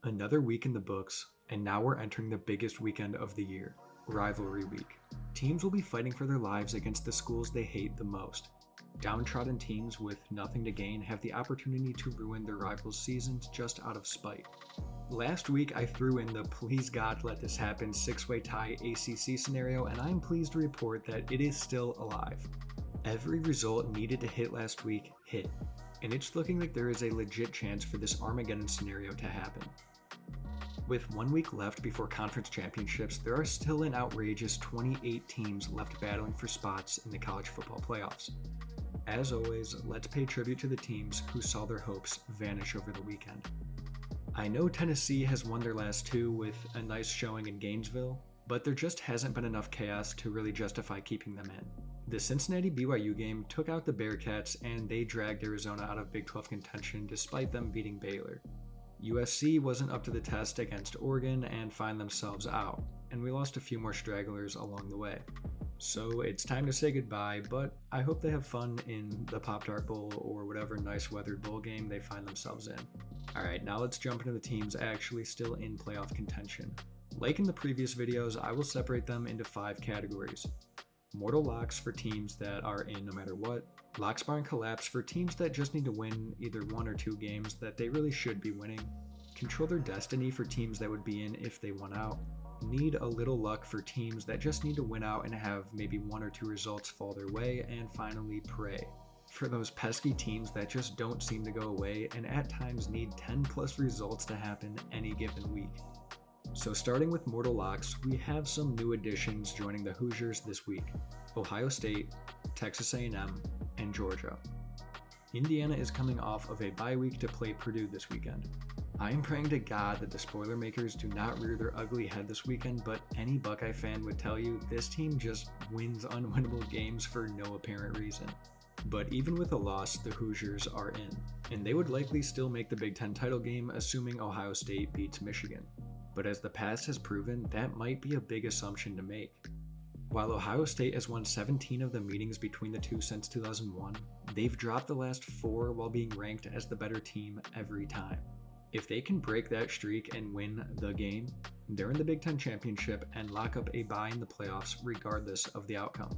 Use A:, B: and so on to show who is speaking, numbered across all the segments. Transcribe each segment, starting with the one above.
A: Another week in the books, and now we're entering the biggest weekend of the year, Rivalry Week. Teams will be fighting for their lives against the schools they hate the most. Downtrodden teams with nothing to gain have the opportunity to ruin their rivals' seasons just out of spite. Last week I threw in the please God let this happen 6-way tie ACC scenario, and I am pleased to report that it is still alive. Every result needed to hit last week hit, and it's looking like there is a legit chance for this Armageddon scenario to happen. With 1 week left before conference championships, there are still an outrageous 28 teams left battling for spots in the college football playoffs. As always, let's pay tribute to the teams who saw their hopes vanish over the weekend. I know Tennessee has won their last two with a nice showing in Gainesville, but there just hasn't been enough chaos to really justify keeping them in. The Cincinnati BYU game took out the Bearcats and they dragged Arizona out of Big 12 contention despite them beating Baylor. USC wasn't up to the test against Oregon and find themselves out, and we lost a few more stragglers along the way. So it's time to say goodbye, but I hope they have fun in the Pop-Tart Bowl or whatever nice weathered bowl game they find themselves in. Alright, now let's jump into the teams actually still in playoff contention. Like in the previous videos, I will separate them into 5 categories. Mortal locks for teams that are in no matter what, locks bar and collapse for teams that just need to win either 1 or 2 games that they really should be winning, control their destiny for teams that would be in if they won out, need a little luck for teams that just need to win out and have maybe 1 or 2 results fall their way, and finally pray for those pesky teams that just don't seem to go away and at times need 10 plus results to happen any given week. So starting with mortal locks, we have some new additions joining the Hoosiers this week: Ohio State, Texas A&M, and Georgia. Indiana is coming off of a bye week to play Purdue this weekend. I am praying to God that the spoiler makers do not rear their ugly head this weekend, but any Buckeye fan would tell you this team just wins unwinnable games for no apparent reason. But even with a loss, the Hoosiers are in, and they would likely still make the Big Ten title game assuming Ohio State beats Michigan. But as the past has proven, that might be a big assumption to make. While Ohio State has won 17 of the meetings between the two since 2001, they've dropped the last 4 while being ranked as the better team every time. If they can break that streak and win the game, they're in the Big Ten championship and lock up a bye in the playoffs regardless of the outcome.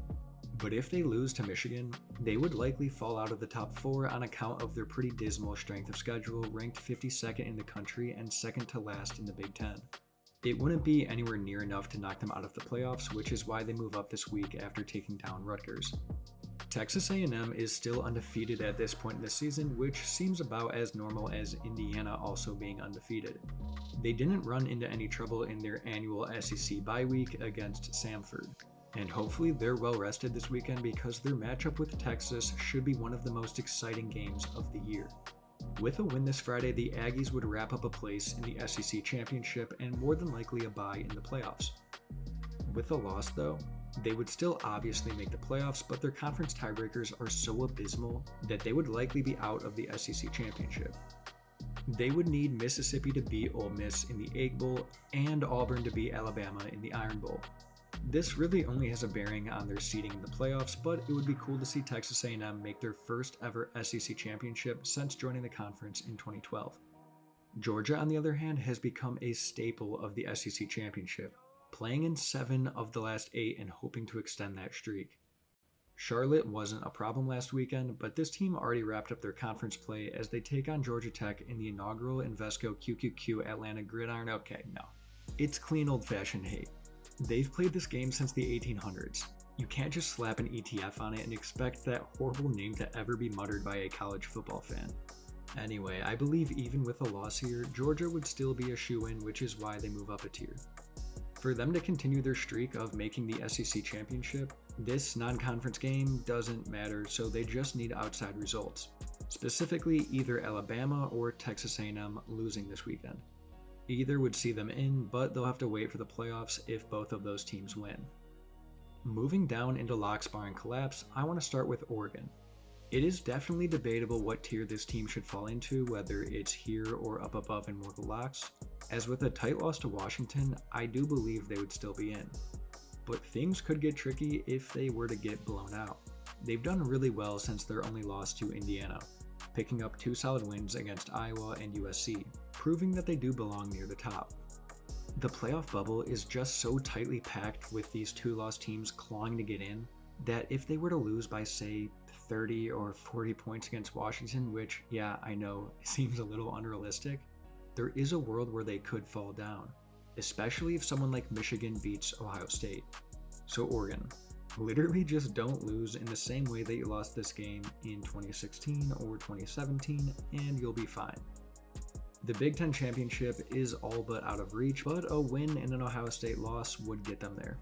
A: But if they lose to Michigan, they would likely fall out of the top 4 on account of their pretty dismal strength of schedule, ranked 52nd in the country and second to last in the Big Ten. It wouldn't be anywhere near enough to knock them out of the playoffs, which is why they move up this week after taking down Rutgers. Texas A&M is still undefeated at this point in the season, which seems about as normal as Indiana also being undefeated. They didn't run into any trouble in their annual SEC bye week against Samford, and hopefully they're well rested this weekend because their matchup with Texas should be one of the most exciting games of the year. With a win this Friday, the Aggies would wrap up a place in the SEC championship and more than likely a bye in the playoffs. With a loss though, they would still obviously make the playoffs, but their conference tiebreakers are so abysmal that they would likely be out of the SEC championship. They would need Mississippi to beat Ole Miss in the Egg Bowl and Auburn to beat Alabama in the Iron Bowl. This really only has a bearing on their seeding in the playoffs, but it would be cool to see Texas A&M make their first ever SEC championship since joining the conference in 2012. Georgia, on the other hand, has become a staple of the SEC championship, playing in 7 of the last 8 and hoping to extend that streak. Charlotte wasn't a problem last weekend, but this team already wrapped up their conference play as they take on Georgia Tech in the inaugural Invesco QQQ Atlanta Gridiron. Okay, no. It's clean old-fashioned hate. They've played this game since the 1800s. You can't just slap an ETF on it and expect that horrible name to ever be muttered by a college football fan. Anyway, I believe even with a loss here, Georgia would still be a shoo-in, which is why they move up a tier. For them to continue their streak of making the SEC championship, this non-conference game doesn't matter, so they just need outside results. Specifically, either Alabama or Texas A&M losing this weekend. Either would see them in, but they'll have to wait for the playoffs if both of those teams win. Moving down into locks, bar, and collapse, I want to start with Oregon. It is definitely debatable what tier this team should fall into, whether it's here or up above in mortal locks. As with a tight loss to Washington, I do believe they would still be in. But things could get tricky if they were to get blown out. They've done really well since their only loss to Indiana. picking up 2 solid wins against Iowa and USC, proving that they do belong near the top. The playoff bubble is just so tightly packed with these 2-loss teams clawing to get in that if they were to lose by, say, 30 or 40 points against Washington, which, yeah, I know, seems a little unrealistic, there is a world where they could fall down, especially if someone like Michigan beats Ohio State. So Oregon, literally just don't lose in the same way that you lost this game in 2016 or 2017, and you'll be fine. The Big Ten Championship is all but out of reach, but a win and an Ohio State loss would get them there.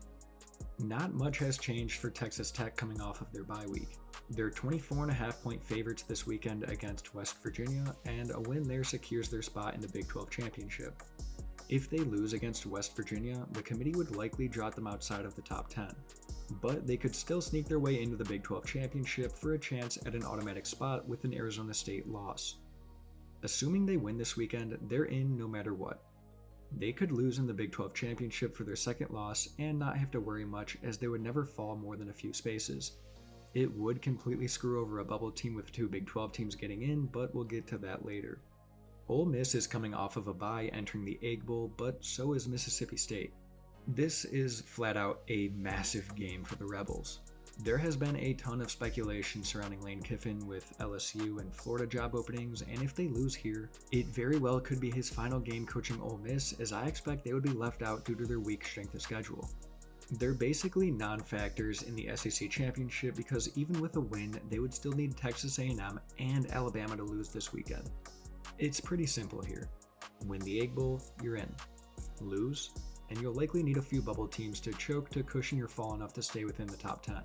A: Not much has changed for Texas Tech coming off of their bye week. They're 24.5-point favorites this weekend against West Virginia, and a win there secures their spot in the Big 12 Championship. If they lose against West Virginia, the committee would likely jot them outside of the top 10, but they could still sneak their way into the Big 12 Championship for a chance at an automatic spot with an Arizona State loss. Assuming they win this weekend, they're in no matter what. They could lose in the Big 12 Championship for their second loss and not have to worry much, as they would never fall more than a few spaces. It would completely screw over a bubble team with 2 Big 12 teams getting in, but we'll get to that later. Ole Miss is coming off of a bye entering the Egg Bowl, but so is Mississippi State. This is flat out a massive game for the Rebels. There has been a ton of speculation surrounding Lane Kiffin with LSU and Florida job openings, and if they lose here, it very well could be his final game coaching Ole Miss, as I expect they would be left out due to their weak strength of schedule. They're basically non-factors in the SEC Championship because even with a win, they would still need Texas A&M and Alabama to lose this weekend. It's pretty simple here. Win the Egg Bowl, you're in. Lose, and you'll likely need a few bubble teams to choke to cushion your fall enough to stay within the top 10.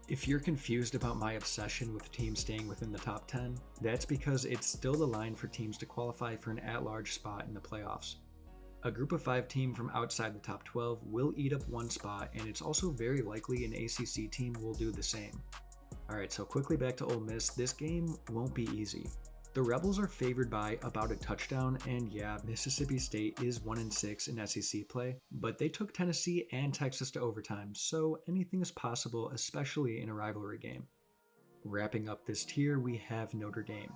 A: If you're confused about my obsession with teams staying within the top 10, that's because it's still the line for teams to qualify for an at-large spot in the playoffs. A group of 5 team from outside the top 12 will eat up one spot, and it's also very likely an ACC team will do the same. Alright, so quickly back to Ole Miss. This game won't be easy. The Rebels are favored by about a touchdown, and yeah, Mississippi State is 1-6 in SEC play, but they took Tennessee and Texas to overtime, so anything is possible, especially in a rivalry game. Wrapping up this tier, we have Notre Dame.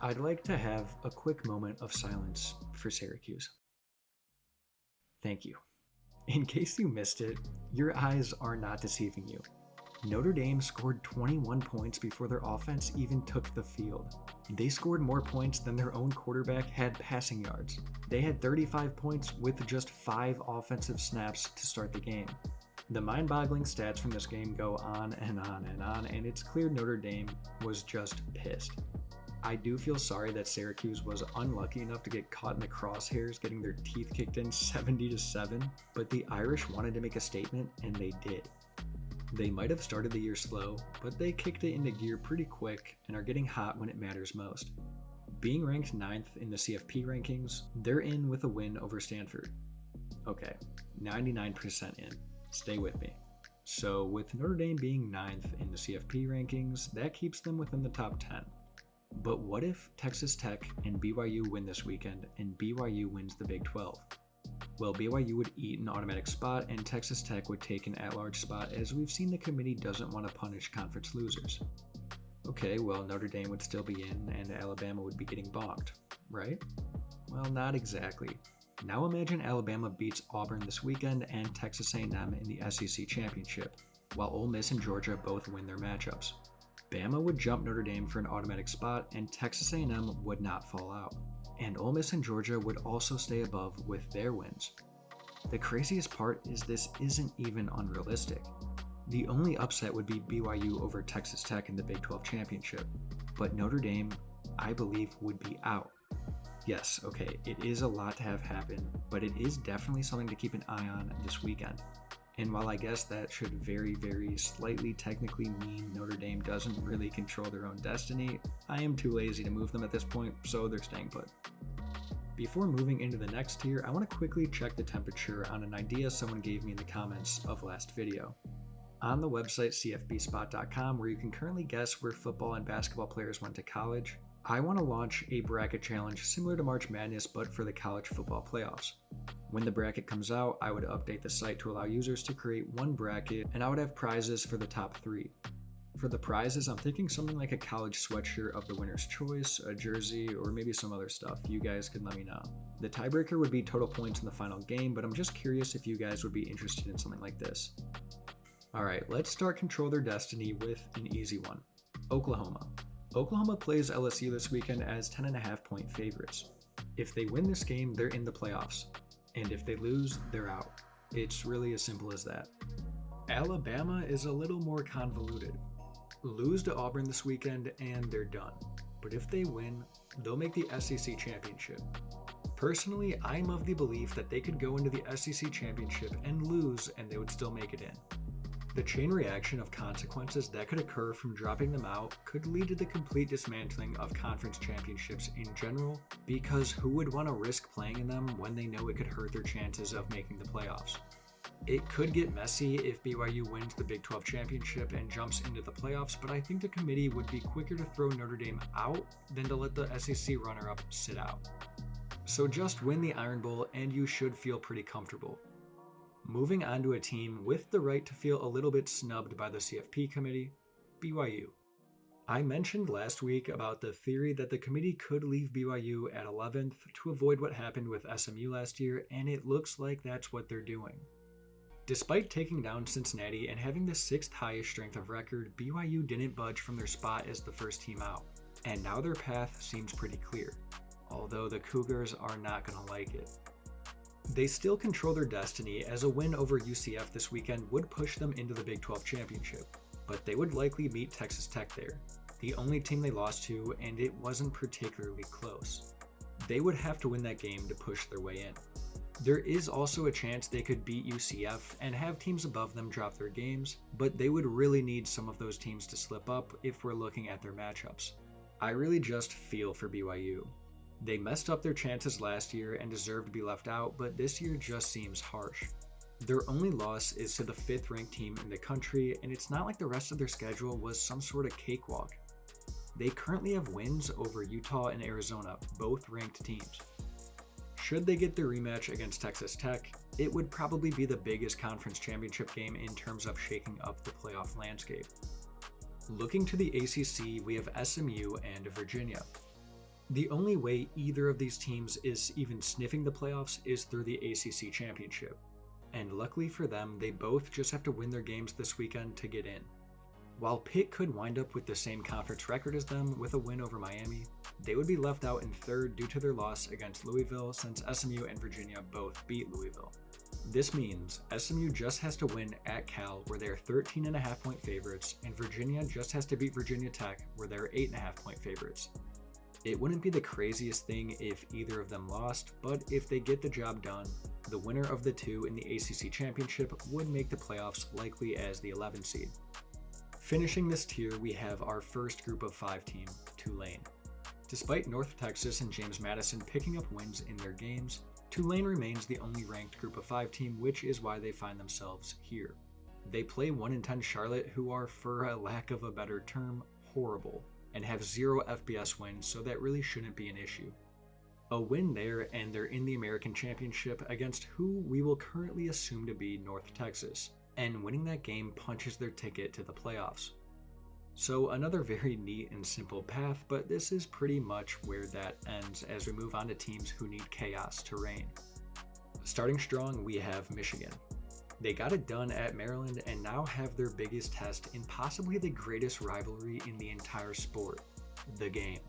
A: I'd like to have a quick moment of silence for Syracuse. Thank you. In case you missed it, your eyes are not deceiving you. Notre Dame scored 21 points before their offense even took the field. They scored more points than their own quarterback had passing yards. They had 35 points with just 5 offensive snaps to start the game. The mind-boggling stats from this game go on and on and on, and it's clear Notre Dame was just pissed. I do feel sorry that Syracuse was unlucky enough to get caught in the crosshairs, getting their teeth kicked in 70-7, but the Irish wanted to make a statement, and they did. They might have started the year slow, but they kicked it into gear pretty quick and are getting hot when it matters most. Being ranked 9th in the CFP rankings, they're in with a win over Stanford. Okay, 99% in. Stay with me. So with Notre Dame being 9th in the CFP rankings, that keeps them within the top 10. But what if Texas Tech and BYU win this weekend and BYU wins the Big 12? Well, BYU would eat an automatic spot and Texas Tech would take an at-large spot, as we've seen the committee doesn't want to punish conference losers. Okay, well, Notre Dame would still be in and Alabama would be getting bonked, right? Well, not exactly. Now imagine Alabama beats Auburn this weekend and Texas A&M in the SEC Championship, while Ole Miss and Georgia both win their matchups. Bama would jump Notre Dame for an automatic spot and Texas A&M would not fall out. And Ole Miss and Georgia would also stay above with their wins. The craziest part is this isn't even unrealistic. The only upset would be BYU over Texas Tech in the Big 12 Championship, but Notre Dame, I believe, would be out. Yes, okay, it is a lot to have happen, but it is definitely something to keep an eye on this weekend. And while I guess that should very slightly technically mean Notre Dame doesn't really control their own destiny, I am too lazy to move them at this point, so they're staying put. Before moving into the next tier, I want to quickly check the temperature on an idea someone gave me in the comments of last video. On the website cfbspot.com, where you can currently guess where football and basketball players went to college, I want to launch a bracket challenge similar to March Madness but for the college football playoffs. When the bracket comes out, I would update the site to allow users to create one bracket, and I would have prizes for the top 3. For the prizes, I'm thinking something like a college sweatshirt of the winner's choice, a jersey, or maybe some other stuff. You guys can let me know. The tiebreaker would be total points in the final game, but I'm just curious if you guys would be interested in something like this. Alright, let's start Control Their Destiny with an easy one. Oklahoma. Oklahoma plays LSU this weekend as 10.5-point favorites. If they win this game, they're in the playoffs. And if they lose, they're out. It's really as simple as that. Alabama is a little more convoluted. Lose to Auburn this weekend and they're done. But if they win, they'll make the SEC championship. Personally, I'm of the belief that they could go into the SEC championship and lose and they would still make it in. The chain reaction of consequences that could occur from dropping them out could lead to the complete dismantling of conference championships in general, because who would want to risk playing in them when they know it could hurt their chances of making the playoffs? It could get messy if BYU wins the Big 12 championship and jumps into the playoffs, but I think the committee would be quicker to throw Notre Dame out than to let the SEC runner-up sit out. So just win the Iron Bowl and you should feel pretty comfortable. Moving on to a team with the right to feel a little bit snubbed by the CFP committee, BYU. I mentioned last week about the theory that the committee could leave BYU at 11th to avoid what happened with SMU last year, and it looks like that's what they're doing. Despite taking down Cincinnati and having the 6th highest strength of record, BYU didn't budge from their spot as the first team out, and now their path seems pretty clear, although the Cougars are not going to like it. They still control their destiny, as a win over UCF this weekend would push them into the Big 12 championship, but they would likely meet Texas Tech there, the only team they lost to, and it wasn't particularly close. They would have to win that game to push their way in. There is also a chance they could beat UCF and have teams above them drop their games, but they would really need some of those teams to slip up if we're looking at their matchups. I really just feel for BYU. They messed up their chances last year and deserve to be left out, but this year just seems harsh. Their only loss is to the 5th ranked team in the country, and it's not like the rest of their schedule was some sort of cakewalk. They currently have wins over Utah and Arizona, both ranked teams. Should they get the rematch against Texas Tech, it would probably be the biggest conference championship game in terms of shaking up the playoff landscape. Looking to the ACC, we have SMU and Virginia. The only way either of these teams is even sniffing the playoffs is through the ACC championship. And luckily for them, they both just have to win their games this weekend to get in. While Pitt could wind up with the same conference record as them with a win over Miami, they would be left out in 3rd due to their loss against Louisville, since SMU and Virginia both beat Louisville. This means SMU just has to win at Cal, where they are 13.5-point favorites, and Virginia just has to beat Virginia Tech, where they're 8.5-point favorites. It wouldn't be the craziest thing if either of them lost, but if they get the job done, the winner of the two in the ACC championship would make the playoffs, likely as the 11th seed. Finishing this tier, we have our first group of 5 team, Tulane. Despite North Texas and James Madison picking up wins in their games, Tulane remains the only ranked group of 5 team, which is why they find themselves here. They play 1-10 Charlotte, who are, for a lack of a better term, horrible, and have 0 FBS wins, so that really shouldn't be an issue. A win there and they're in the American Championship against who we will currently assume to be North Texas, and winning that game punches their ticket to the playoffs. So another very neat and simple path, but this is pretty much where that ends as we move on to teams who need chaos to reign. Starting strong, we have Michigan. They got it done at Maryland and now have their biggest test in possibly the greatest rivalry in the entire sport, the game.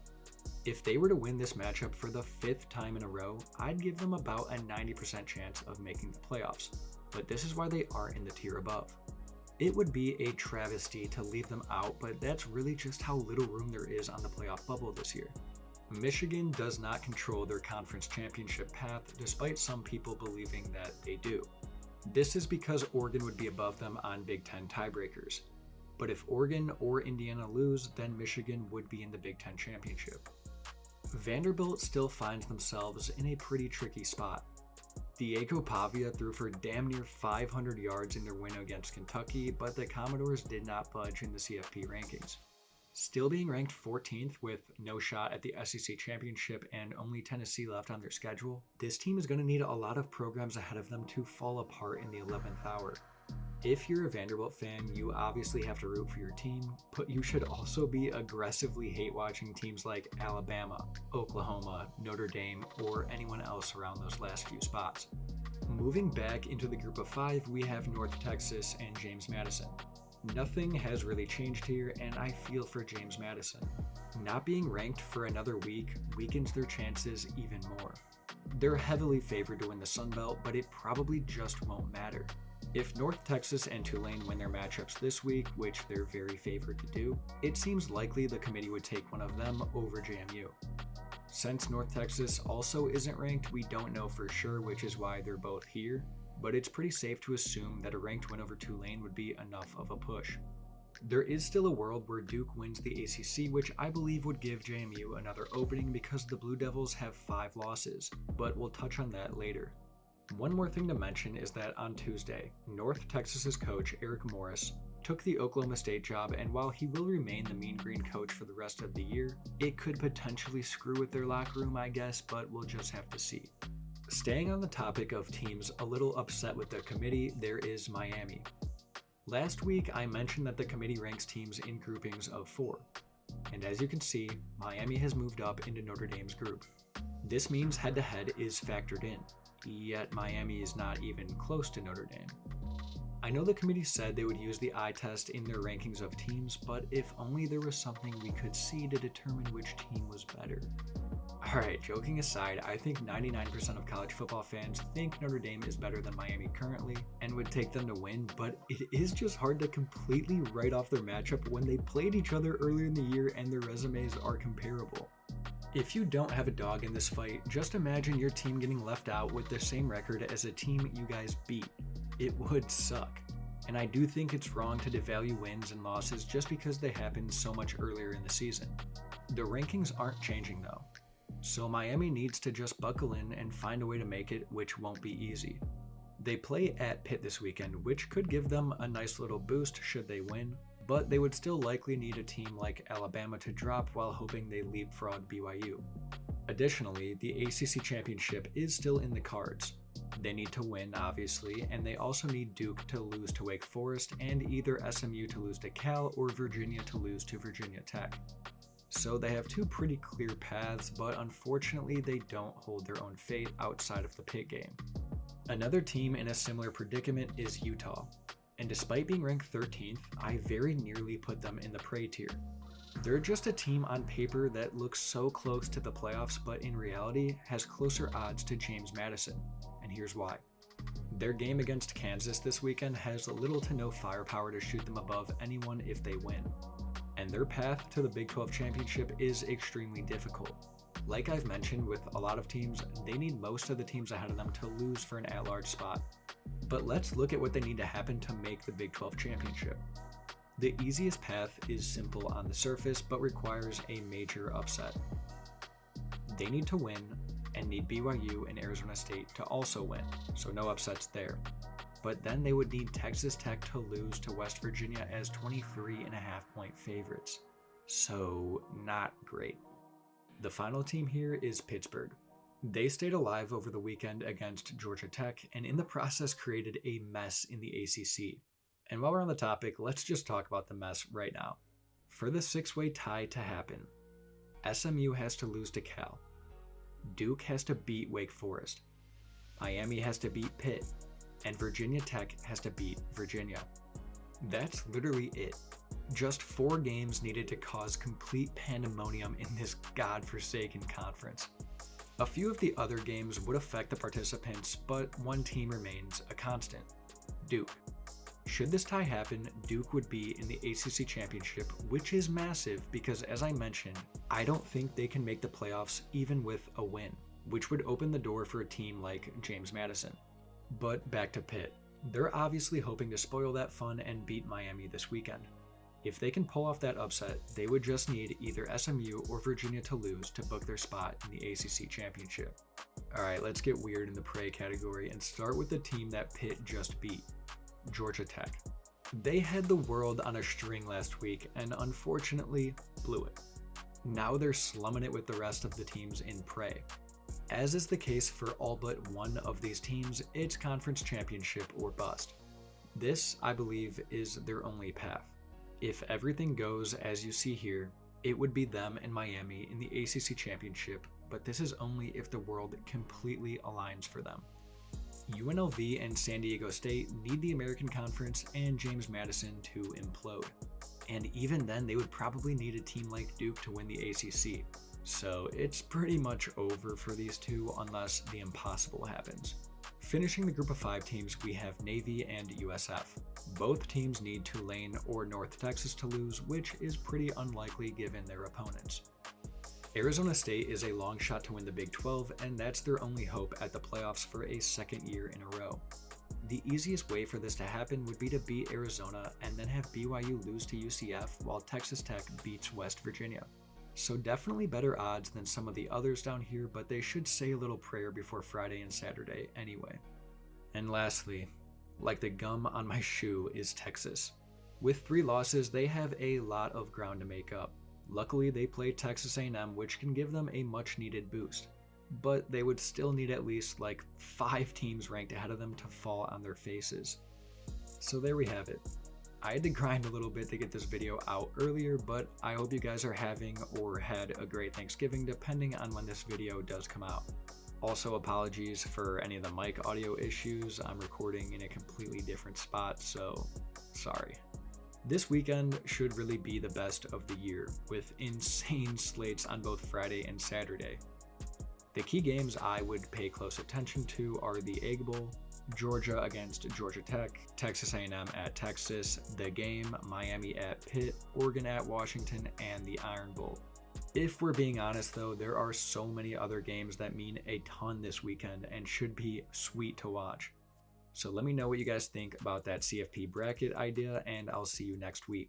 A: If they were to win this matchup for the 5th time in a row, I'd give them about a 90% chance of making the playoffs, but this is why they aren't in the tier above. It would be a travesty to leave them out, but that's really just how little room there is on the playoff bubble this year. Michigan does not control their conference championship path, despite some people believing that they do. This is because Oregon would be above them on Big Ten tiebreakers. But if Oregon or Indiana lose, then Michigan would be in the Big Ten championship. Vanderbilt still finds themselves in a pretty tricky spot. Diego Pavia threw for damn near 500 yards in their win against Kentucky, but the Commodores did not budge in the CFP rankings. Still being ranked 14th with no shot at the SEC championship and only Tennessee left on their schedule, this team is going to need a lot of programs ahead of them to fall apart in the 11th hour. If you're a Vanderbilt fan, you obviously have to root for your team, but you should also be aggressively hate-watching teams like Alabama, Oklahoma, Notre Dame, or anyone else around those last few spots. Moving back into the group of 5, we have North Texas and James Madison. Nothing has really changed here, and I feel for James Madison. Not being ranked for another week weakens their chances even more. They're heavily favored to win the Sun Belt, but it probably just won't matter. If North Texas and Tulane win their matchups this week, which they're very favored to do, it seems likely the committee would take one of them over JMU. Since North Texas also isn't ranked, we don't know for sure, which is why they're both here, but it's pretty safe to assume that a ranked win over Tulane would be enough of a push. There is still a world where Duke wins the ACC, which I believe would give JMU another opening because the Blue Devils have 5 losses, but we'll touch on that later. One more thing to mention is that on Tuesday, North Texas's coach Eric Morris took the Oklahoma State job, and while he will remain the Mean Green coach for the rest of the year, it could potentially screw with their locker room, I guess, but we'll just have to see. Staying on the topic of teams a little upset with the committee, there is Miami. Last week, I mentioned that the committee ranks teams in groupings of 4, and as you can see, Miami has moved up into Notre Dame's group. This means head-to-head is factored in, yet Miami is not even close to Notre Dame. I know the committee said they would use the eye test in their rankings of teams, but if only there was something we could see to determine which team was better. Alright, joking aside, I think 99% of college football fans think Notre Dame is better than Miami currently and would take them to win, but it is just hard to completely write off their matchup when they played each other earlier in the year and their resumes are comparable. If you don't have a dog in this fight, just imagine your team getting left out with the same record as a team you guys beat. It would suck. And I do think it's wrong to devalue wins and losses just because they happened so much earlier in the season. The rankings aren't changing though. So Miami needs to just buckle in and find a way to make it, which won't be easy. They play at Pitt this weekend, which could give them a nice little boost should they win, but they would still likely need a team like Alabama to drop while hoping they leapfrog BYU. Additionally, the ACC championship is still in the cards. They need to win, obviously, and they also need Duke to lose to Wake Forest and either SMU to lose to Cal or Virginia to lose to Virginia Tech. So they have 2 pretty clear paths, but unfortunately they don't hold their own fate outside of the Pitt game. Another team in a similar predicament is Utah, and despite being ranked 13th, I very nearly put them in the prey tier. They're just a team on paper that looks so close to the playoffs, but in reality has closer odds to James Madison, and here's why. Their game against Kansas this weekend has little to no firepower to shoot them above anyone if they win, and their path to the Big 12 championship is extremely difficult. Like I've mentioned with a lot of teams, they need most of the teams ahead of them to lose for an at-large spot. But let's look at what they need to happen to make the Big 12 championship. The easiest path is simple on the surface, but requires a major upset. They need to win, and need BYU and Arizona State to also win, so no upsets there. But then they would need Texas Tech to lose to West Virginia as 23.5-point favorites. So not great. The final team here is Pittsburgh. They stayed alive over the weekend against Georgia Tech and in the process created a mess in the ACC. And while we're on the topic, let's just talk about the mess right now. For the 6-way tie to happen, SMU has to lose to Cal. Duke has to beat Wake Forest. Miami has to beat Pitt. And Virginia Tech has to beat Virginia. That's literally it. Just 4 games needed to cause complete pandemonium in this godforsaken conference. A few of the other games would affect the participants, but one team remains a constant: Duke. Should this tie happen, Duke would be in the ACC championship, which is massive because, as I mentioned, I don't think they can make the playoffs even with a win, which would open the door for a team like James Madison. But back to Pitt. They're obviously hoping to spoil that fun and beat Miami this weekend. If they can pull off that upset, they would just need either SMU or Virginia to lose to book their spot in the ACC championship. Alright, let's get weird in the prey category and start with the team that Pitt just beat, Georgia Tech. They had the world on a string last week and unfortunately blew it. Now they're slumming it with the rest of the teams in prey. As is the case for all but one of these teams, it's conference championship or bust. This, I believe, is their only path. If everything goes as you see here, it would be them and Miami in the ACC Championship, but this is only if the world completely aligns for them. UNLV and San Diego State need the American Conference and James Madison to implode. And even then, they would probably need a team like Duke to win the ACC. So it's pretty much over for these two unless the impossible happens. Finishing the group of 5 teams, we have Navy and USF. Both teams need Tulane or North Texas to lose, which is pretty unlikely given their opponents. Arizona State is a long shot to win the Big 12, and that's their only hope at the playoffs for a second year in a row. The easiest way for this to happen would be to beat Arizona and then have BYU lose to UCF while Texas Tech beats West Virginia. So definitely better odds than some of the others down here, but they should say a little prayer before Friday and Saturday anyway. And lastly, like the gum on my shoe, is Texas. With 3 losses, they have a lot of ground to make up. Luckily, they play Texas A&M, which can give them a much needed boost. But they would still need at least like 5 teams ranked ahead of them to fall on their faces. So there we have it. I had to grind a little bit to get this video out earlier, but I hope you guys are having or had a great Thanksgiving depending on when this video does come out. Also, apologies for any of the mic audio issues. I'm recording in a completely different spot, so sorry. This weekend should really be the best of the year, with insane slates on both Friday and Saturday. The key games I would pay close attention to are the Egg Bowl, Georgia against Georgia Tech, Texas A&M at Texas, The Game, Miami at Pitt, Oregon at Washington, and the Iron Bowl. If we're being honest though, there are so many other games that mean a ton this weekend and should be sweet to watch. So let me know what you guys think about that CFP bracket idea, and I'll see you next week.